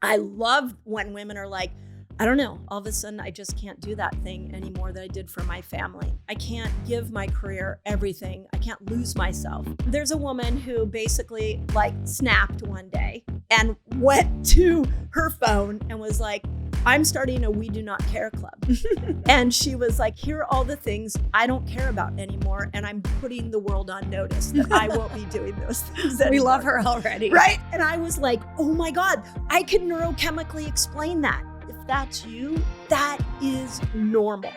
I love when women are like, I don't know, all of a sudden I just can't do that thing anymore that I did for my family. I can't give my career everything. I can't lose myself. There's a woman who basically like snapped one day and went to her phone and was like, I'm starting a We Do Not Care club. And she was like, here are all the things I don't care about anymore. And I'm putting the world on notice that I won't be doing those things anymore. We love her already. Right? And I was like, oh my God, I can neurochemically explain that. If that's you, that is normal.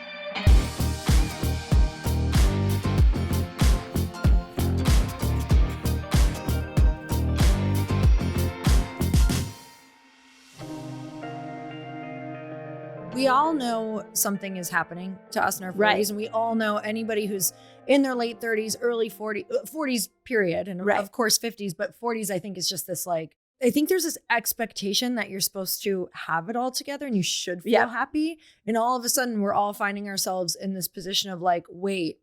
We all know something is happening to us in our 40s, Right. and we all know anybody who's in their late 30s, early 40s period, and Right. of course 50s, but 40s I think is just this like, I think there's this expectation that you're supposed to have it all together and you should feel Yeah. happy. And all of a sudden we're all finding ourselves in this position of like, wait,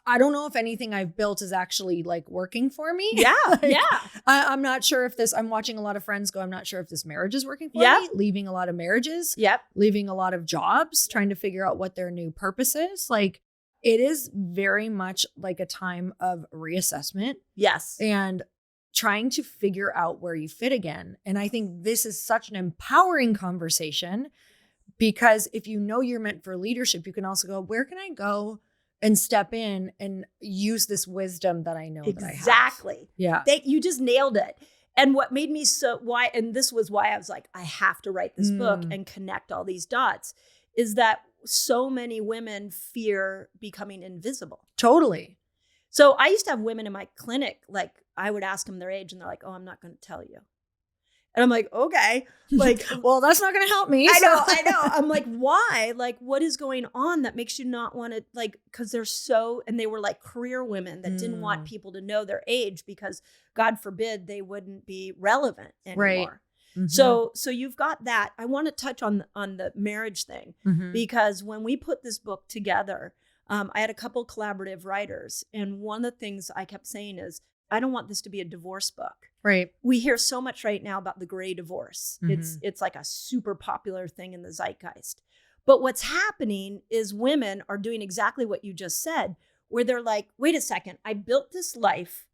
I don't know if anything I've built is actually like working for me. Yeah, Like, yeah. I'm not sure if this, I'm watching a lot of friends go, I'm not sure if this marriage is working for Yeah. me, leaving a lot of marriages, Yep. leaving a lot of jobs, trying to figure out what their new purpose is. Like it is very much like a time of reassessment Yes. and trying to figure out where you fit again. And I think this is such an empowering conversation because if you know you're meant for leadership, you can also go, where can I go and step in and use this wisdom that I know that I have? Exactly. Yeah. You just nailed it. And what made me and this was why I was like, I have to write this book and connect all these dots, is that so many women fear becoming invisible. Totally. So I used to have women in my clinic, like I would ask them their age and they're like, oh, I'm not going to tell you. And I'm like, okay, like, Well, that's not going to help me. I know. so- I'm like, why? Like, what is going on that makes you not want to, like, because and they were like career women that didn't want people to know their age because God forbid they wouldn't be relevant anymore. Right. So you've got that. I want to touch on the marriage thing because when we put this book together, I had a couple collaborative writers. And one of the things I kept saying is, I don't want this to be a divorce book. Right. We hear so much right now about the gray divorce. It's like a super popular thing in the zeitgeist. But what's happening is women are doing exactly what you just said, where they're like, wait a second, I built this life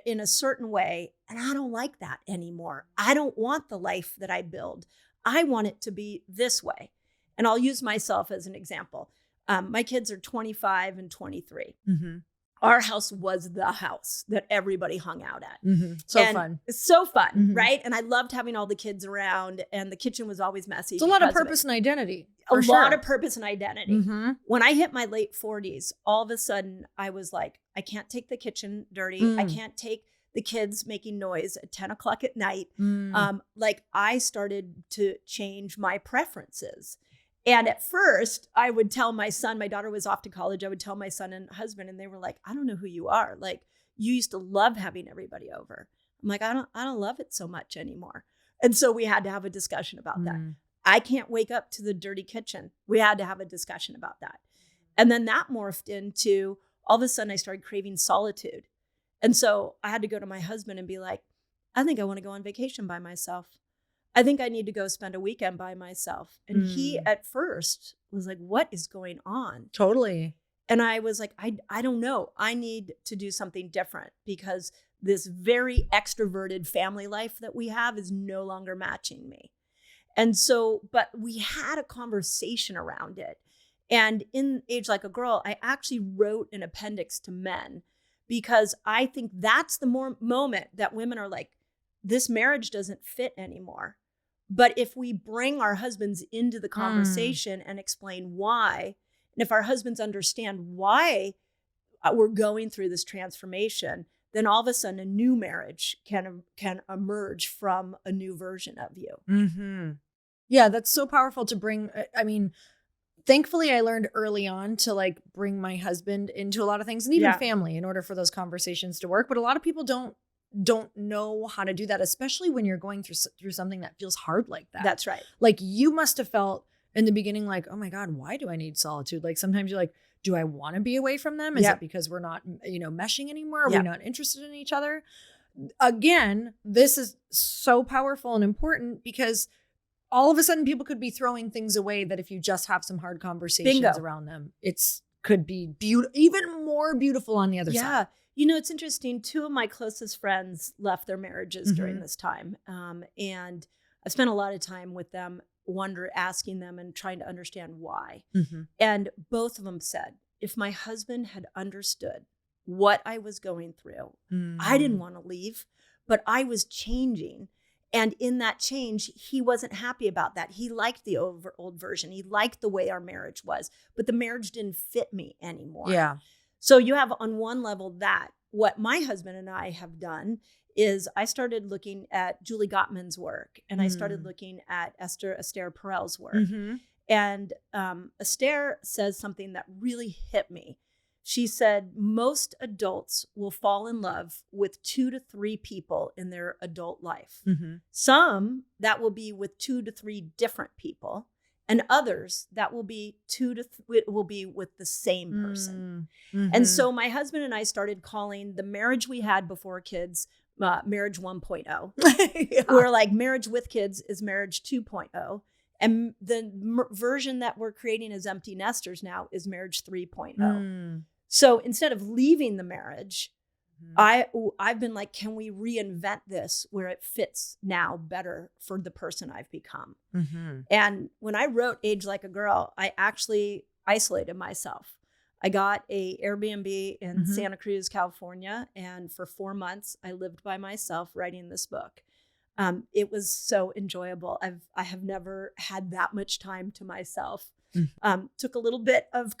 in a certain way, and I don't like that anymore. I don't want the life that I build. I want it to be this way. And I'll use myself as an example. My kids are 25 and 23. Our house was the house that everybody hung out at. So fun. It's so fun, right? And I loved having all the kids around, and the kitchen was always messy. It's a lot of because purpose and identity. A for sure. lot of purpose and identity. When I hit my late 40s, all of a sudden I was like, I can't take the kitchen dirty. I can't take the kids making noise at 10 o'clock at night. Like I started to change my preferences. And at first I would tell my son, my daughter was off to college. I would tell my son and husband, and they were like, I don't know who you are. Like you used to love having everybody over. I'm like, I don't love it so much anymore. And so we had to have a discussion about that. I can't wake up to the dirty kitchen. We had to have a discussion about that. And then that morphed into all of a sudden I started craving solitude. And so I had to go to my husband and be like, I think I want to go on vacation by myself. I think I need to go spend a weekend by myself. And he at first was like, what is going on? Totally. And I was like, I don't know. I need to do something different because this very extroverted family life that we have is no longer matching me. And so, but we had a conversation around it. And in Age Like a Girl, I actually wrote an appendix to men because I think that's the moment that women are like, this marriage doesn't fit anymore. But if we bring our husbands into the conversation and explain why, and if our husbands understand why we're going through this transformation, then all of a sudden a new marriage can emerge from a new version of you. Yeah, that's so powerful to bring. I mean, thankfully I learned early on to like bring my husband into a lot of things and even family in order for those conversations to work. But a lot of people don't know how to do that, especially when you're going through something that feels hard like that. That's right. Like you must have felt in the beginning like, oh my God, why do I need solitude? Like sometimes you're like, do I want to be away from them? Is it because we're not, meshing anymore? Are we not interested in each other? again, this is so powerful and important because all of a sudden people could be throwing things away that if you just have some hard conversations around them, could be even more beautiful on the other side. Yeah. You know, it's interesting. 2 of my closest friends left their marriages during this time. And I spent a lot of time with them, asking them and trying to understand why. And both of them said, if my husband had understood what I was going through, I didn't want to leave, but I was changing. And in that change, he wasn't happy about that. He liked the old version. He liked the way our marriage was, but the marriage didn't fit me anymore. Yeah. So you have on one level that what my husband and I have done is I started looking at Julie Gottman's work, and I started looking at Esther Perel's work. And Esther says something that really hit me. She said, most adults will fall in love with 2 to 3 people in their adult life. Some that will be with 2 to 3 different people, and others that will be will be with the same person. And so my husband and I started calling the marriage we had before kids marriage 1.0. We're like, marriage with kids is marriage 2.0. And the version that we're creating as empty nesters now is marriage 3.0. So instead of leaving the marriage, I've been like, can we reinvent this where it fits now better for the person I've become? And when I wrote Age Like a Girl, I actually isolated myself. I got a Airbnb in Santa Cruz, California. And for 4 months, I lived by myself writing this book. It was so enjoyable. I have never had that much time to myself. Took a little bit of,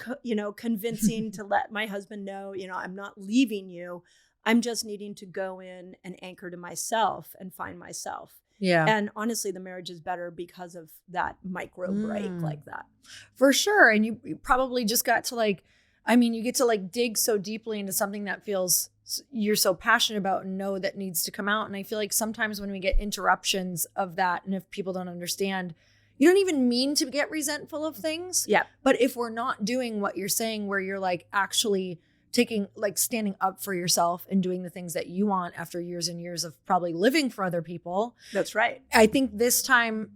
convincing to let my husband know, I'm not leaving you. I'm just needing to go in and anchor to myself and find myself. Yeah. And honestly, the marriage is better because of that micro break like that. For sure. And you probably just got to you get to dig so deeply into something that feels you're so passionate about and know that needs to come out. And I feel like sometimes when we get interruptions of that, and if people don't understand, you don't even mean to get resentful of things. Yeah. But if we're not doing what you're saying, where you're actually taking, standing up for yourself and doing the things that you want after years and years of probably living for other people. That's right. I think this time,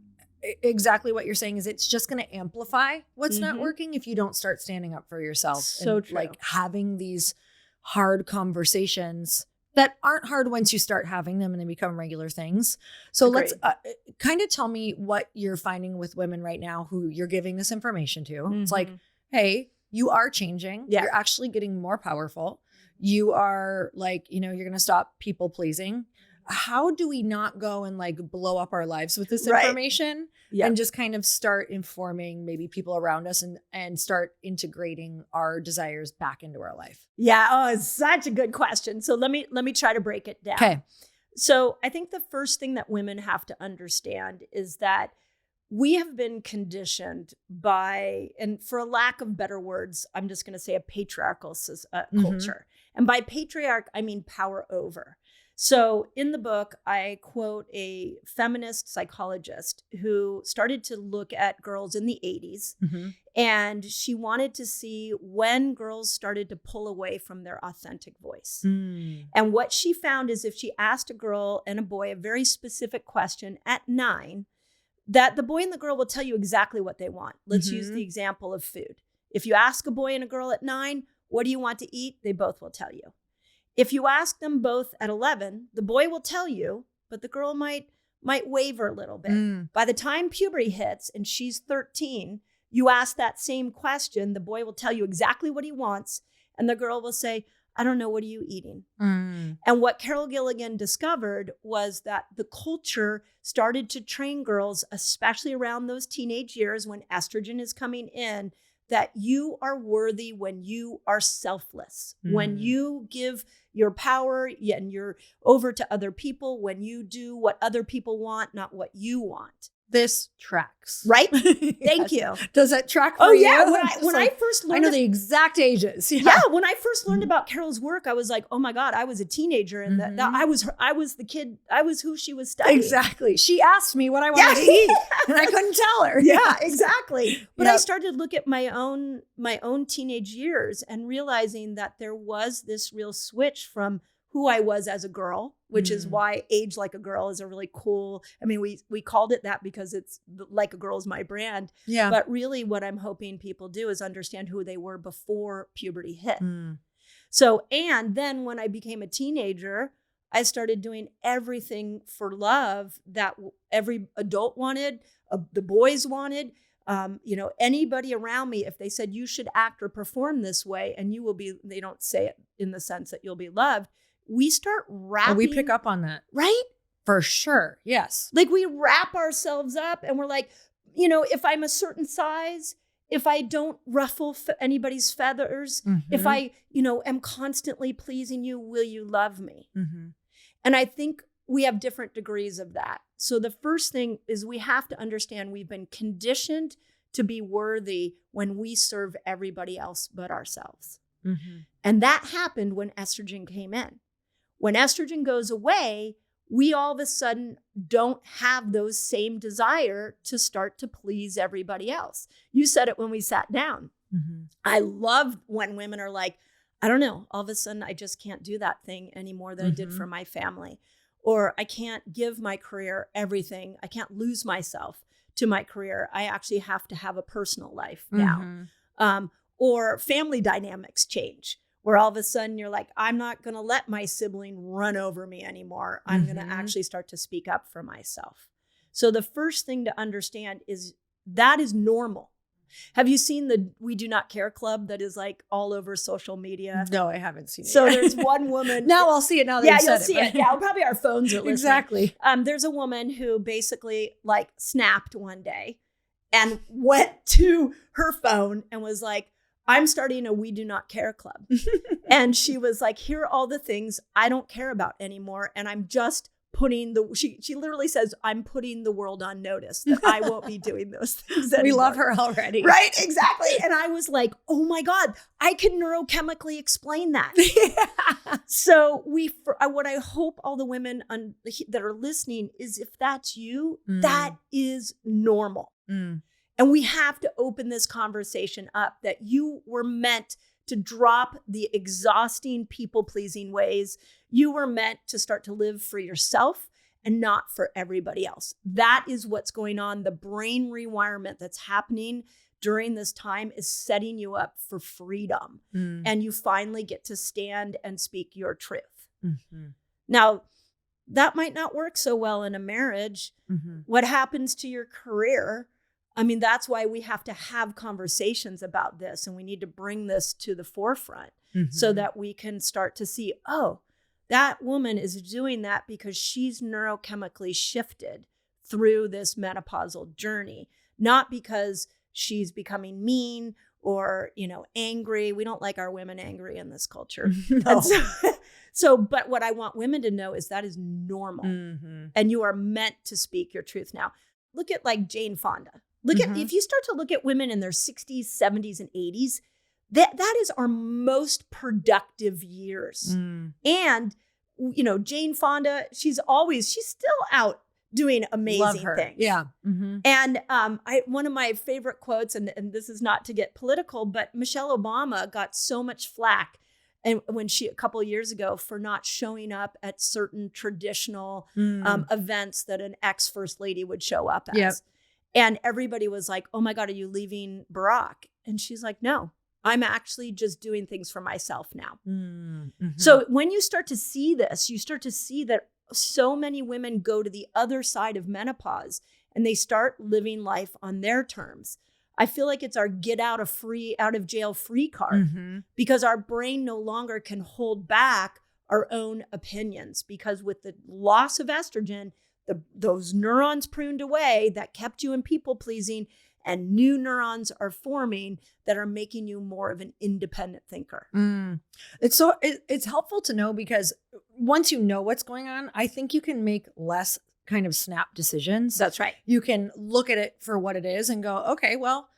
exactly what you're saying is it's just going to amplify what's not working if you don't start standing up for yourself. So and true. Having these hard conversations that aren't hard once you start having them and they become regular things. So Agreed. Let's kind of tell me what you're finding with women right now who you're giving this information to. It's like, hey, you are changing. Yeah. You're actually getting more powerful. You are you're going to stop people pleasing. How do we not go and blow up our lives with this information and just kind of start informing maybe people around us and start integrating our desires back into our life? Yeah. Oh, it's such a good question. So let me try to break it down. Okay. So I think the first thing that women have to understand is that we have been conditioned by, and for a lack of better words, I'm just going to say a patriarchal culture. And by patriarch, I mean power over. So in the book, I quote a feminist psychologist who started to look at girls in the 80s. And she wanted to see when girls started to pull away from their authentic voice. And what she found is if she asked a girl and a boy a very specific question at 9, that the boy and the girl will tell you exactly what they want. Let's use the example of food. If you ask a boy and a girl at 9, what do you want to eat? They both will tell you. If you ask them both at 11, the boy will tell you, but the girl might waver a little bit. By the time puberty hits and she's 13, you ask that same question, the boy will tell you exactly what he wants, and the girl will say, I don't know, what are you eating? And what Carol Gilligan discovered was that the culture started to train girls, especially around those teenage years when estrogen is coming in, that you are worthy when you are selfless, when you give your power and you're over to other people, when you do what other people want, not what you want. This tracks. Right? Thank you. Does that track for you? Oh, yeah. When I first learned... I know the exact ages. Yeah. When I first learned about Carol's work, I was like, oh my God, I was a teenager and that I was the kid. I was who she was studying. Exactly. She asked me what I wanted to eat and I couldn't tell her. Yeah, exactly. But I started to look at my own teenage years and realizing that there was this real switch from who I was as a girl, which is why Age Like a Girl is a really cool, I mean, we called it that because it's Like a Girl is my brand. Yeah. But really what I'm hoping people do is understand who they were before puberty hit. So, and then when I became a teenager, I started doing everything for love that every adult wanted, the boys wanted. Anybody around me, if they said you should act or perform this way and you will be, they don't say it in the sense that you'll be loved. We start wrapping. And we pick up on that. Right? For sure. Yes. Like we wrap ourselves up and we're like, if I'm a certain size, if I don't ruffle anybody's feathers, if I, am constantly pleasing you, will you love me? And I think we have different degrees of that. So the first thing is we have to understand we've been conditioned to be worthy when we serve everybody else but ourselves. And that happened when estrogen came in. When estrogen goes away, we all of a sudden don't have those same desire to start to please everybody else. You said it when we sat down. I love when women are like, I don't know, all of a sudden I just can't do that thing anymore that I did for my family. Or I can't give my career everything. I can't lose myself to my career. I actually have to have a personal life now. Or family dynamics change, where all of a sudden you're like, I'm not going to let my sibling run over me anymore. I'm going to actually start to speak up for myself. So the first thing to understand is that is normal. Have you seen the We Do Not Care Club that is like all over social media? No, I haven't seen it. So there's one woman. Now I'll see it now that you said you'll see it. Yeah, probably our phones are listening. Exactly. There's a woman who basically like snapped one day and went to her phone and was like, I'm starting a We Do Not Care Club. And she was like, here are all the things I don't care about anymore. And I'm just putting she literally says, I'm putting the world on notice that I won't be doing those things anymore. We love her already. Right? Exactly. And I was like, oh my God, I can neurochemically explain that. So what I hope all the women that are listening is if that's you, that is normal. And we have to open this conversation up that you were meant to drop the exhausting people-pleasing ways. You were meant to start to live for yourself and not for everybody else. That is what's going on. The brain rewirement that's happening during this time is setting you up for freedom. And you finally get to stand and speak your truth. Now, that might not work so well in a marriage. What happens to your career? I mean, that's why we have to have conversations about this, and we need to bring this to the forefront so that we can start to see, oh, that woman is doing that because she's neurochemically shifted through this menopausal journey, not because she's becoming mean or, angry. We don't like our women angry in this culture. No. But what I want women to know is that is normal, and you are meant to speak your truth. Now, look at like Jane Fonda. If you start to look at women in their 60s, 70s, and 80s, that is our most productive years. And, Jane Fonda, she's still out doing amazing things. Yeah. And one of my favorite quotes, and this is not to get political, but Michelle Obama got so much flack when a couple of years ago for not showing up at certain traditional events that an ex-first lady would show up as. Yep. And everybody was like, oh my God, are you leaving Barack? And she's like, no, I'm actually just doing things for myself now. So when you start to see this, you start to see that so many women go to the other side of menopause and they start living life on their terms. I feel like it's our get out of jail free card because our brain no longer can hold back our own opinions, because with the loss of estrogen, those neurons pruned away that kept you in people pleasing, and new neurons are forming that are making you more of an independent thinker. It's helpful to know, because once you know what's going on, I think you can make less kind of snap decisions. That's right. You can look at it for what it is and go, okay, well,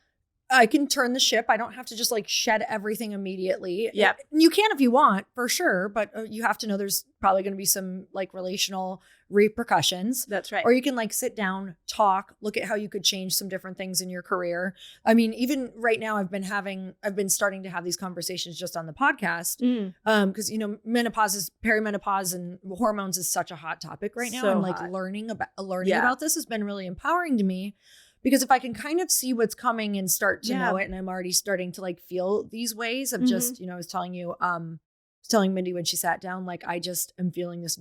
I can turn the ship. I don't have to just like shed everything immediately. Yeah. You can if you want, for sure. But you have to know there's probably going to be some like relational repercussions. That's right. Or you can like sit down, talk, look at how you could change some different things in your career. I mean, even right now I've been starting to have these conversations just on the podcast. Because, menopause, perimenopause and hormones is such a hot topic right now. So And like hot. learning about this has been really empowering to me. Because if I can kind of see what's coming and start to know it, and I'm already starting to like feel these ways of just, I was telling Mindy when she sat down, like, I just am feeling this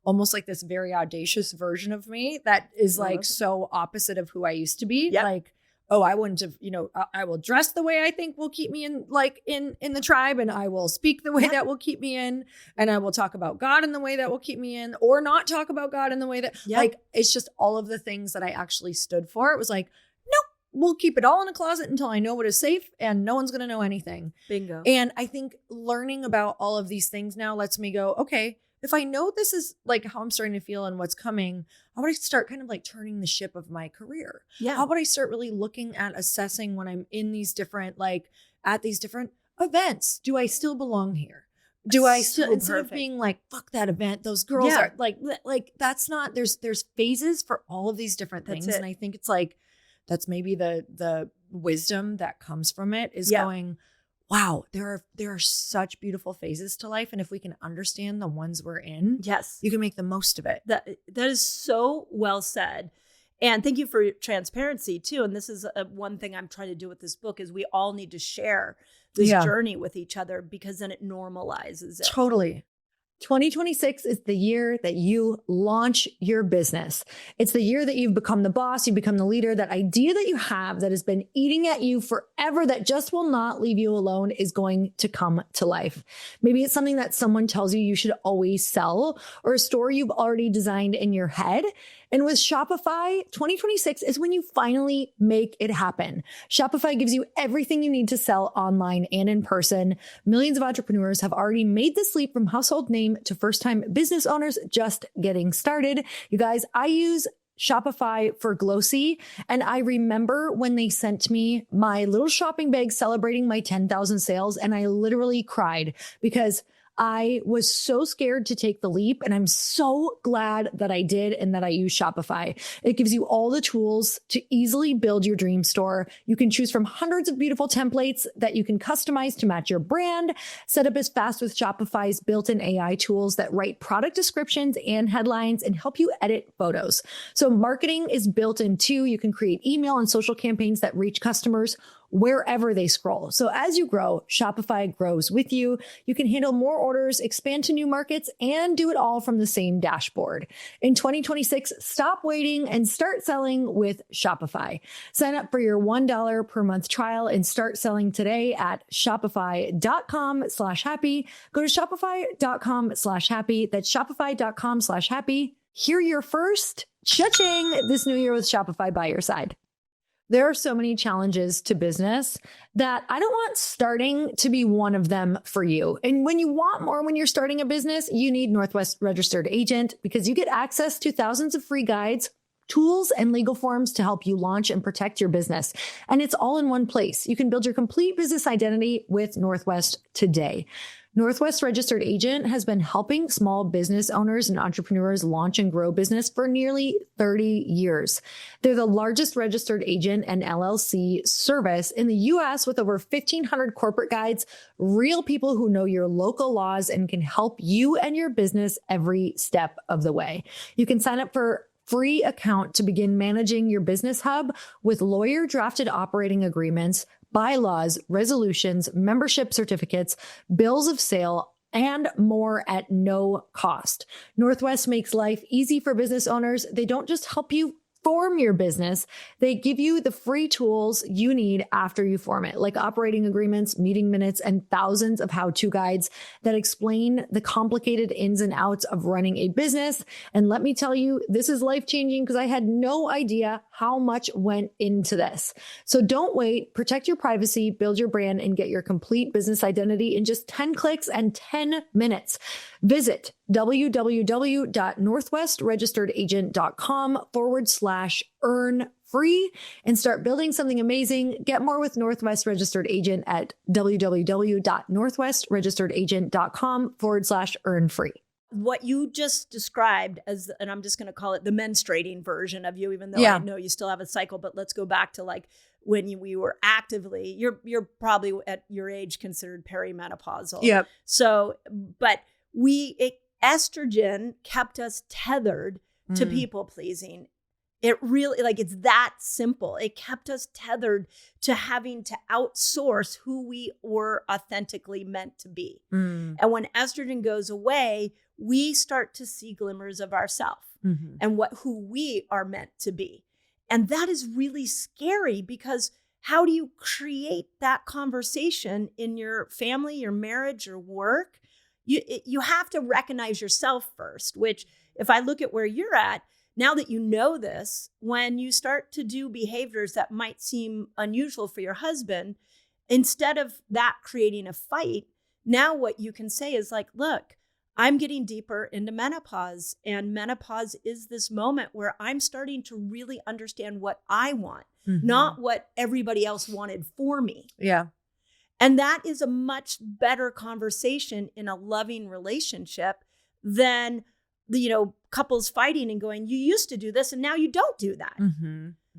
almost like this very audacious version of me that is like so opposite of who I used to be. Yep. Like, oh, I wouldn't have, I will dress the way I think will keep me in the tribe, and I will speak the way that will keep me in, and I will talk about God in the way that will keep me in, or not talk about God in the way that like, it's just all of the things that I actually stood for. It was like, nope, we'll keep it all in a closet until I know what is safe and no one's going to know anything. Bingo. And I think learning about all of these things now lets me go, okay, if I know this is like how I'm starting to feel and what's coming, how about I start kind of like turning the ship of my career? Yeah. How about I start really looking at assessing when I'm in these different, like at these different events? Do I still belong here? Do I still, instead of being like, fuck that event, those girls are like that's not, there's phases for all of these different things. And I think it's like, that's maybe the wisdom that comes from it is going, wow, there are such beautiful phases to life. And if we can understand the ones we're in, you can make the most of it. That is so well said. And thank you for your transparency too. And this is one thing I'm trying to do with this book is we all need to share this journey with each other, because then it normalizes it. Totally. 2026 is the year that you launch your business. It's the year that you've become the boss, you become the leader. That idea that you have that has been eating at you forever, that just will not leave you alone, is going to come to life. Maybe it's something that someone tells you should always sell, or a store you've already designed in your head. And with Shopify, 2026 is when you finally make it happen. Shopify gives you everything you need to sell online and in person. Millions of entrepreneurs have already made this leap from household name to first-time business owners just getting started. You guys, I use Shopify for Glossy, and I remember when they sent me my little shopping bag celebrating my 10,000 sales, and I literally cried because I was so scared to take the leap, and I'm so glad that I did and that I use Shopify. It gives you all the tools to easily build your dream store. You can choose from hundreds of beautiful templates that you can customize to match your brand. Setup is fast with Shopify's built-in AI tools that write product descriptions and headlines and help you edit photos. So marketing is built in too. You can create email and social campaigns that reach customers wherever they scroll. So as you grow, Shopify grows with you. You can handle more orders, expand to new markets, and do it all from the same dashboard. In 2026, stop waiting and start selling with Shopify. Sign up for your $1 per month trial and start selling today at shopify.com/happy. Go to shopify.com/happy. That's shopify.com/happy. Hear your first cha-ching this new year with Shopify by your side. There are so many challenges to business that I don't want starting to be one of them for you. And when you want more, when you're starting a business, you need Northwest Registered Agent, because you get access to thousands of free guides, tools, and legal forms to help you launch and protect your business. And it's all in one place. You can build your complete business identity with Northwest today. Northwest Registered Agent has been helping small business owners and entrepreneurs launch and grow business for nearly 30 years. They're the largest registered agent and LLC service in the U.S. with over 1,500 corporate guides, real people who know your local laws and can help you and your business every step of the way. You can sign up for free account to begin managing your business hub with lawyer drafted operating agreements, bylaws, resolutions, membership certificates, bills of sale, and more at no cost. Northwest makes life easy for business owners. They don't just help you form your business, they give you the free tools you need after you form it, like operating agreements, meeting minutes, and thousands of how-to guides that explain the complicated ins and outs of running a business. And let me tell you, this is life-changing because I had no idea how much went into this. So don't wait, protect your privacy, build your brand, and get your complete business identity in just 10 clicks and 10 minutes. Visit www.northwestregisteredagent.com/earn free and start building something amazing. Get more with Northwest Registered Agent at www.northwestregisteredagent.com/earn free. What you just described as, and I'm just going to call it the menstruating version of you, even though I know you still have a cycle, but let's go back to like when we were actively, you're probably at your age considered perimenopausal. Yep. So, but estrogen kept us tethered to people pleasing. It really, like, it's that simple. It kept us tethered to having to outsource who we were authentically meant to be. And when estrogen goes away, we start to see glimmers of ourselves and who we are meant to be. And that is really scary, because how do you create that conversation in your family, your marriage, your work? You have to recognize yourself first, which, if I look at where you're at, now that you know this, when you start to do behaviors that might seem unusual for your husband, instead of that creating a fight, now what you can say is like, look, I'm getting deeper into menopause, and menopause is this moment where I'm starting to really understand what I want, not what everybody else wanted for me. Yeah. And that is a much better conversation in a loving relationship than couples fighting and going, you used to do this and now you don't do that.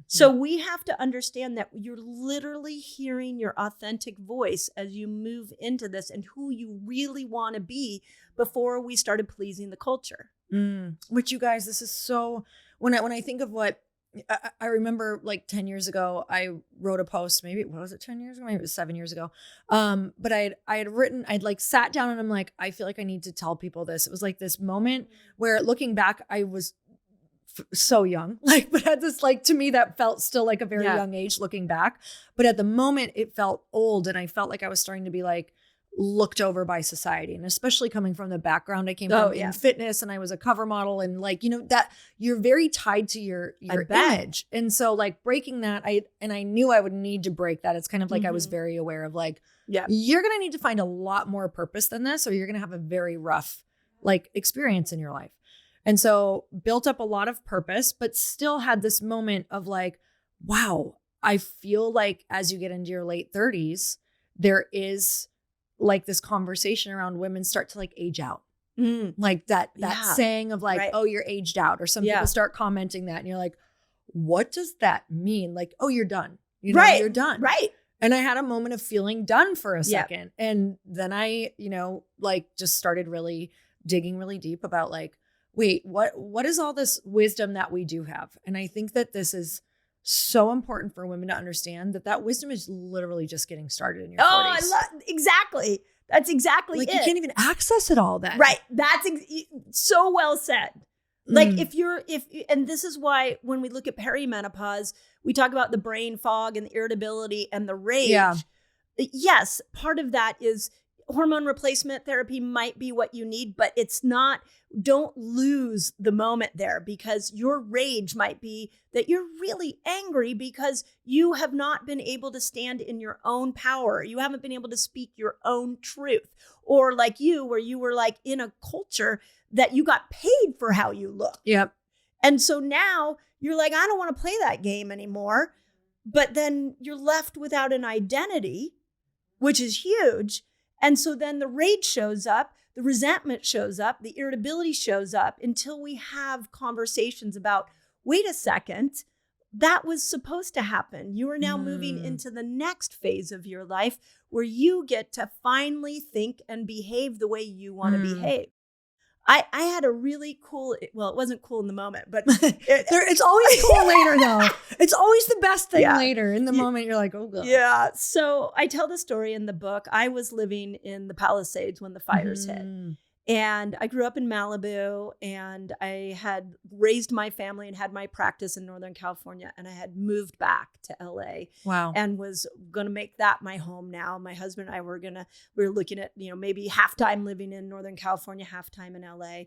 So we have to understand that you're literally hearing your authentic voice as you move into this and who you really want to be before we started pleasing the culture. Which, you guys, this is so, when I think of what, I remember like 10 years ago, I wrote a post, maybe, what was it, 10 years ago? Maybe it was 7 years ago. But I'd like sat down and I'm like, I feel like I need to tell people this. It was like this moment where, looking back, I was so young, like, but at this, like, to me, that felt still like a very young age looking back. But at the moment it felt old, and I felt like I was starting to be like looked over by society, and especially coming from the background I came from in fitness, and I was a cover model, and like, that you're very tied to your image. And so like breaking that, I knew I would need to break that. It's kind of like I was very aware of like, you're going to need to find a lot more purpose than this, or you're going to have a very rough like experience in your life. And so built up a lot of purpose, but still had this moment of like, wow, I feel like as you get into your late 30s, there is like this conversation around women start to like age out. Like that saying of like, oh, you're aged out, or some people start commenting that, and you're like, what does that mean? Like, oh, you're done. You're done. Right. And I had a moment of feeling done for a second. And then I, like just started really digging really deep about like, wait, what is all this wisdom that we do have? And I think that this is so important for women to understand, that wisdom is literally just getting started in your 40s. Exactly. That's exactly like it. You can't even access it all then. Right. That's so well said. Like and this is why when we look at perimenopause, we talk about the brain fog and the irritability and the rage. Yeah. Yes, part of that is hormone replacement therapy might be what you need, but it's not. Don't lose the moment there, because your rage might be that you're really angry because you have not been able to stand in your own power. You haven't been able to speak your own truth. Or like you, where you were like in a culture that you got paid for how you look. Yep. And so now you're like, I don't want to play that game anymore. But then you're left without an identity, which is huge. And so then the rage shows up, the resentment shows up, the irritability shows up, until we have conversations about, wait a second, that was supposed to happen. You are now moving into the next phase of your life where you get to finally think and behave the way you want to behave. I had a really cool, well, it wasn't cool in the moment, but it's always cool later though. It's always the best thing later. In the moment, you're like, oh God. Yeah. So I tell the story in the book. I was living in the Palisades when the fires hit. And I grew up in Malibu, and I had raised my family and had my practice in Northern California. And I had moved back to LA. Wow. And was going to make that my home now. My husband and I we were looking at, maybe half-time living in Northern California, half-time in LA.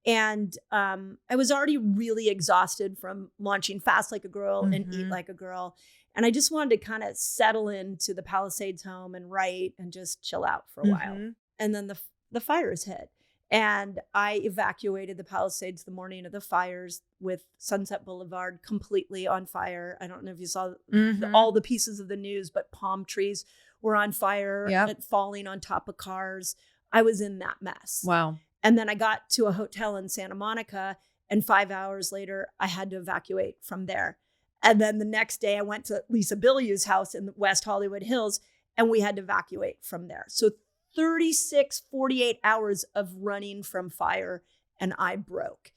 And I was already really exhausted from launching Fast Like a Girl and Eat Like a Girl. And I just wanted to kind of settle into the Palisades home and write and just chill out for a while. And then the fires hit. And I evacuated the Palisades the morning of the fires with Sunset Boulevard completely on fire. I don't know if you saw all the pieces of the news, but palm trees were on fire and falling on top of cars. I was in that mess. Wow. And then I got to a hotel in Santa Monica, and 5 hours later, I had to evacuate from there. And then the next day I went to Lisa Bilyeu's house in the West Hollywood Hills, and we had to evacuate from there. So 48 hours of running from fire, and I broke.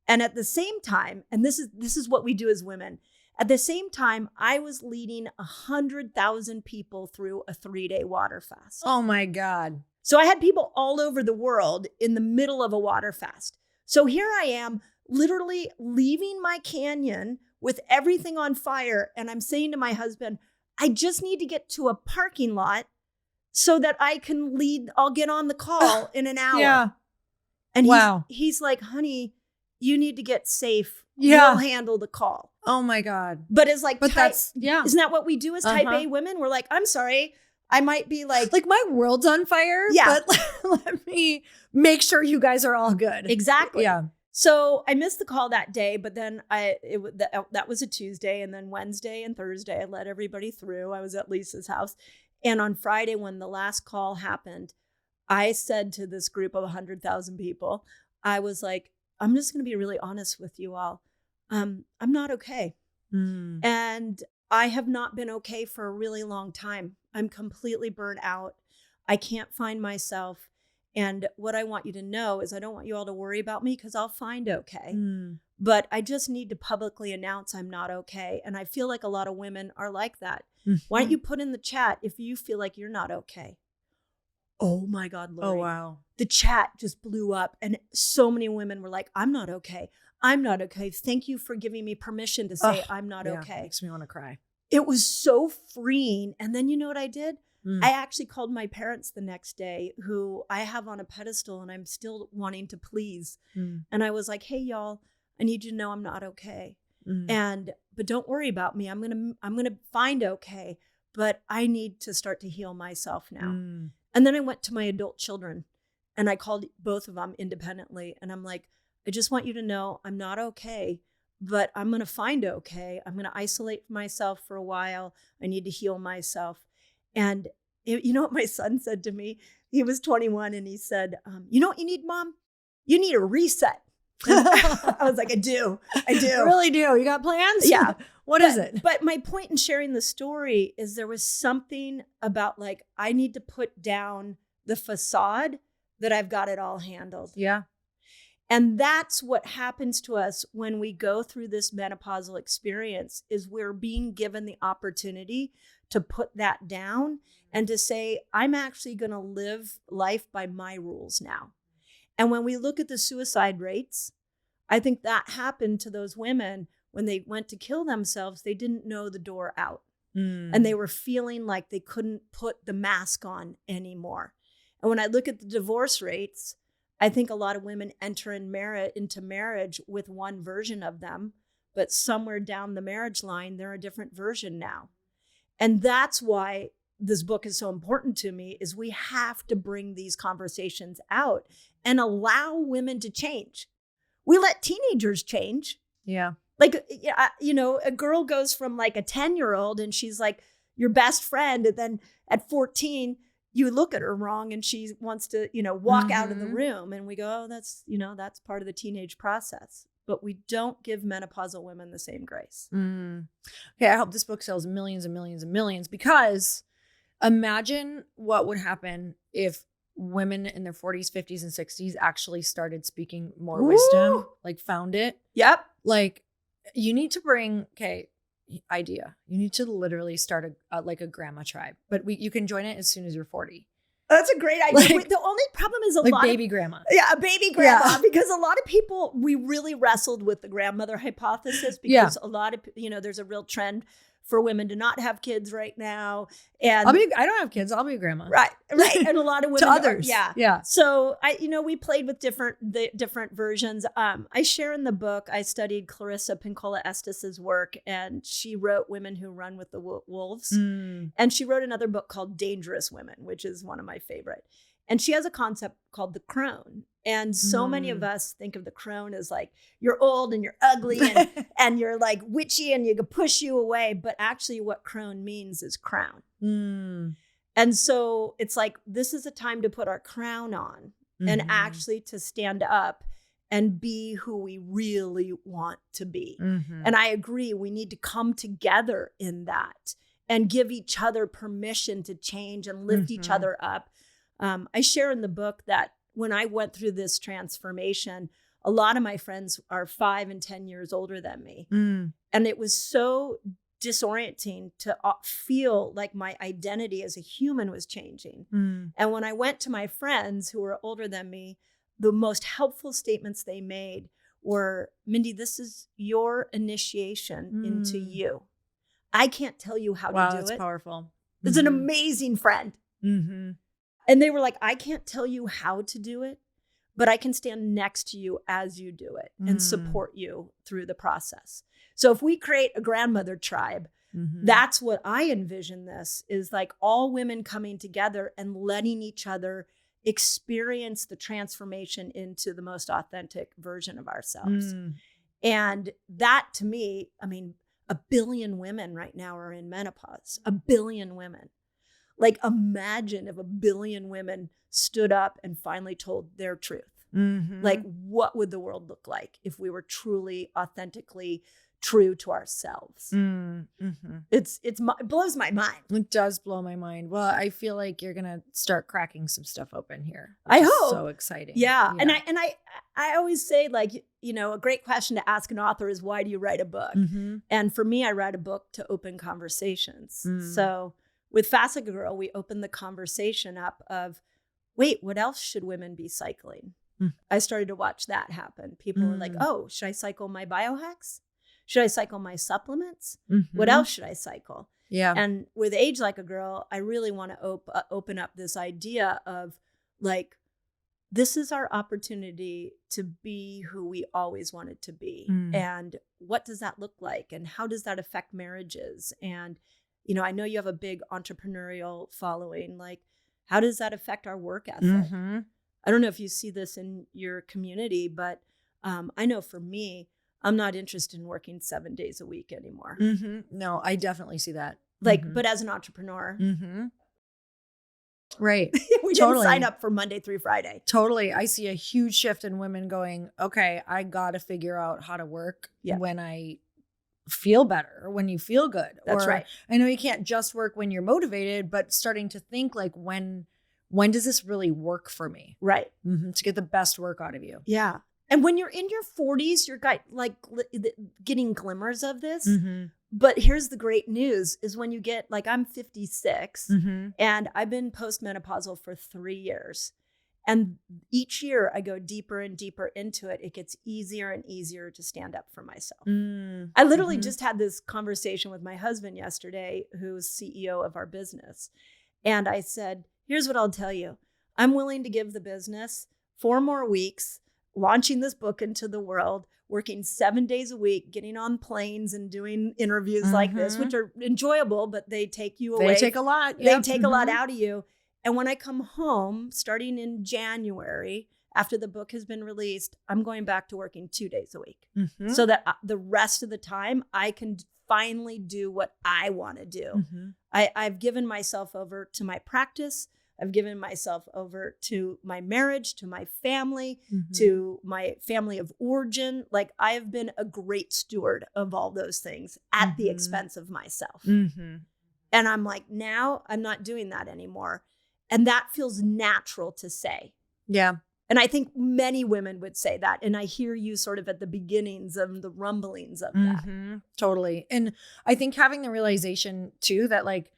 And at the same time, and this is what we do as women, at the same time, I was leading 100,000 people through a 3-day water fast. Oh my God. So I had people all over the world in the middle of a water fast. So here I am literally leaving my canyon with everything on fire. And I'm saying to my husband, I just need to get to a parking lot so that I can I'll get on the call in an hour. Yeah. And he's like, honey, you need to get safe. Yeah. We'll handle the call. Oh my God. But it's like, isn't that what we do as type A women? We're like, I'm sorry. I might be like my world's on fire. Yeah. But let me make sure you guys are all good. Exactly. Yeah. So I missed the call that day, but then that was a Tuesday, and then Wednesday and Thursday I let everybody through. I was at Lisa's house. And on Friday, when the last call happened, I said to this group of 100,000 people, I was like, I'm just going to be really honest with you all. I'm not okay. And I have not been okay for a really long time. I'm completely burnt out. I can't find myself. And what I want you to know is I don't want you all to worry about me because I'll find okay. But I just need to publicly announce I'm not okay. And I feel like a lot of women are like that. Why don't you put in the chat if you feel like you're not okay? Oh my God, Lori. Oh, wow. The chat just blew up. And so many women were like, I'm not okay. I'm not okay. Thank you for giving me permission to say I'm not okay. Makes me want to cry. It was so freeing. And then you know what I did? I actually called my parents the next day, who I have on a pedestal and I'm still wanting to please. And I was like, hey, y'all, I need you to know I'm not okay. But don't worry about me. I'm gonna find okay. But I need to start to heal myself now. And then I went to my adult children and I called both of them independently. And I'm like, I just want you to know I'm not okay, but I'm going to find okay. I'm going to isolate myself for a while. I need to heal myself. And you know what my son said to me? He was 21 and he said, you know what you need, Mom? You need a reset. I was like, I do. I really do. You got plans? Yeah. What is it? But my point in sharing the story is there was something about like, I need to put down the facade that I've got it all handled. Yeah. And that's what happens to us when we go through this menopausal experience is we're being given the opportunity to put that down and to say, I'm actually going to live life by my rules now. And when we look at the suicide rates, I think that happened to those women when they went to kill themselves, they didn't know the door out. And they were feeling like they couldn't put the mask on anymore. And when I look at the divorce rates, I think a lot of women enter into marriage with one version of them, but somewhere down the marriage line, they're a different version now. And that's why this book is so important to me, is we have to bring these conversations out and allow women to change. We let teenagers change. Yeah. Like, you know, a girl goes from like a 10-year-old and she's like your best friend. And then at 14, you look at her wrong and she wants to, you know, walk out of the room. And we go, oh, that's, you know, that's part of the teenage process. But we don't give menopausal women the same grace. Okay, I hope this book sells millions and millions and millions, because imagine what would happen if women in their 40s, 50s, and 60s actually started speaking more wisdom, like found it. Yep. Like, you need to bring, idea. You need to literally start like a grandma tribe, but you can join it as soon as you're 40. That's a great idea. Like, the only problem is a baby grandma. Yeah, a baby grandma. Yeah. Because a lot of people, we really wrestled with the grandmother hypothesis because a lot of, you know, there's a real trend for women to not have kids right now. And I don't have kids. I'll be a grandma. Right. And a lot of women to others. Yeah. So we played with different versions. I share in the book, I studied Clarissa Pinkola Estes's work, and she wrote Women Who Run with the Wolves. And she wrote another book called Dangerous Women, which is one of my favorite. And she has a concept called the crone. And so many of us think of the crone as like, you're old and you're ugly and you're like witchy and you can push you away. But actually what crone means is crown. And so it's like, this is a time to put our crown on and actually to stand up and be who we really want to be. And I agree, we need to come together in that and give each other permission to change and lift each other up. I share in the book that when I went through this transformation, a lot of my friends are 5 and 10 years older than me. And it was so disorienting to feel like my identity as a human was changing. And when I went to my friends who were older than me, the most helpful statements they made were, Mindy, this is your initiation into you. I can't tell you how to do it. Wow, that's powerful. It's an amazing friend. And they were like, I can't tell you how to do it, but I can stand next to you as you do it and support you through the process. So if we create a grandmother tribe, that's what I envision this is like all women coming together and letting each other experience the transformation into the most authentic version of ourselves. And that to me, I mean, 1 billion women right now are in menopause, 1 billion women. Like imagine if 1 billion women stood up and finally told their truth. Like what would the world look like if we were truly, authentically true to ourselves? It blows my mind. It does blow my mind. Well, I feel like you're gonna start cracking some stuff open here. I hope. So exciting. Yeah. And I always say, like, you know, a great question to ask an author is, why do you write a book? And for me, I write a book to open conversations. So with Fascinated Girl, we opened the conversation up of, wait, what else should women be cycling? I started to watch that happen. People were like, oh, should I cycle my biohacks? Should I cycle my supplements? What else should I cycle? Yeah. And with Age Like a Girl, I really want to open up this idea of like, this is our opportunity to be who we always wanted to be. And what does that look like? And how does that affect marriages? And, you know, I know you have a big entrepreneurial following. Like, how does that affect our work ethic? I don't know if you see this in your community, but I know for me, I'm not interested in working 7 days a week anymore. No, I definitely see that. Like, but as an entrepreneur, right. We didn't sign up for Monday through Friday. Totally. I see a huge shift in women going, okay, I got to figure out how to work when I feel better, when you feel good. That's right. I know you can't just work when you're motivated, but starting to think like, when does this really work for me? Right. To get the best work out of you. Yeah. And when you're in your 40s, you're like getting glimmers of this. But here's the great news is when you get, like, I'm 56 and I've been postmenopausal for 3 years. And each year I go deeper and deeper into it. It gets easier and easier to stand up for myself. I literally just had this conversation with my husband yesterday, who's CEO of our business. And I said, here's what I'll tell you. I'm willing to give the business 4 more weeks, launching this book into the world, working 7 days a week, getting on planes and doing interviews like this, which are enjoyable, but they take you away. They take a lot. They take a lot out of you. And when I come home, starting in January, after the book has been released, I'm going back to working 2 days a week so that the rest of the time I can finally do what I want to do. I've given myself over to my practice. I've given myself over to my marriage, to my family, to my family of origin. Like, I have been a great steward of all those things at the expense of myself. And I'm like, now I'm not doing that anymore. And that feels natural to say. Yeah. And I think many women would say that. And I hear you sort of at the beginnings of the rumblings of that. Totally. And I think having the realization too, that like,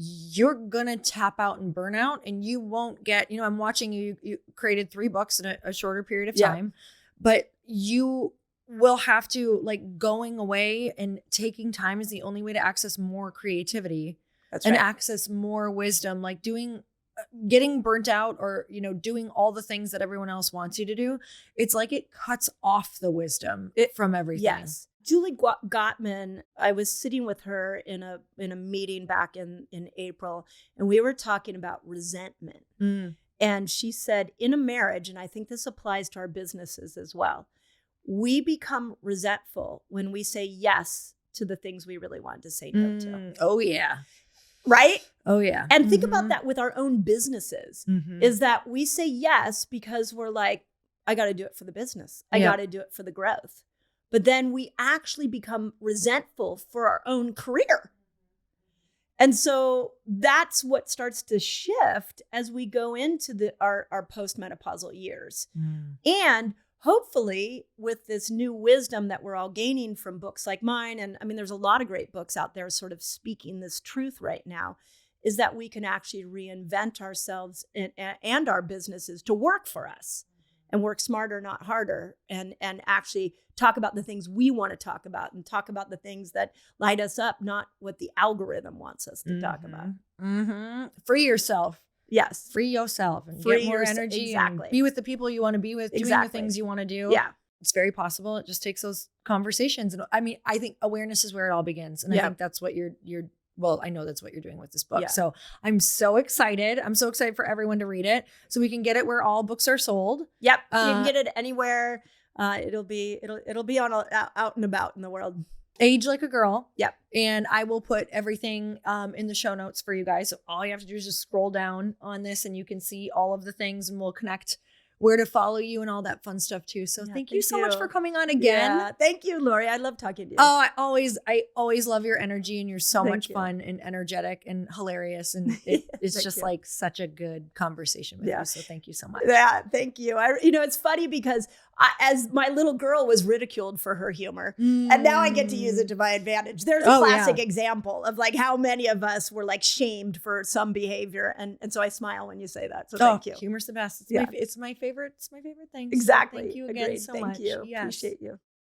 you're going to tap out and burn out and you won't get, you know, I'm watching you created 3 books in a shorter period of time, but you will have to, like, going away and taking time is the only way to access more creativity and access more wisdom, like getting burnt out or, you know, doing all the things that everyone else wants you to do. It's like it cuts off the wisdom from everything. Yes. Julie Gottman, I was sitting with her in a meeting back in April, and we were talking about resentment. And she said, in a marriage, and I think this applies to our businesses as well, we become resentful when we say yes to the things we really wanted to say no to. Oh, yeah. Right? Oh, yeah. And think about that with our own businesses, is that we say yes because we're like, I got to do it for the business. I got to do it for the growth. But then we actually become resentful for our own career. And so that's what starts to shift as we go into our postmenopausal years. And hopefully with this new wisdom that we're all gaining from books like mine, and I mean, there's a lot of great books out there sort of speaking this truth right now, is that we can actually reinvent ourselves and our businesses to work for us and work smarter, not harder, and actually talk about the things we want to talk about and talk about the things that light us up, not what the algorithm wants us to talk about. Free yourself. Yes. Free yourself and get more energy. Exactly. And be with the people you want to be with, doing the things you want to do. Yeah. It's very possible. It just takes those conversations. And I mean, I think awareness is where it all begins. And I think that's what you're well, I know that's what you're doing with this book. Yeah. So I'm so excited. I'm so excited for everyone to read it so we can get it where all books are sold. Yep. You can get it anywhere. It'll be on out and about in the world. Age Like a Girl. Yep. And I will put everything in the show notes for you guys. So all you have to do is just scroll down on this and you can see all of the things, and we'll connect where to follow you and all that fun stuff too. So thank you so much for coming on again. Yeah, thank you, Lori. I love talking to you. Oh, I always love your energy, and you're so much fun and energetic and hilarious. And it's just like such a good conversation with you. So thank you so much. Yeah, thank you. It's funny because as my little girl was ridiculed for her humor, and now I get to use it to my advantage. There's a classic example of like how many of us were like shamed for some behavior. And so I smile when you say that. So thank you. Humor's the best. It's my favorite thing. Exactly. So thank you again so much. Thank you. Appreciate you.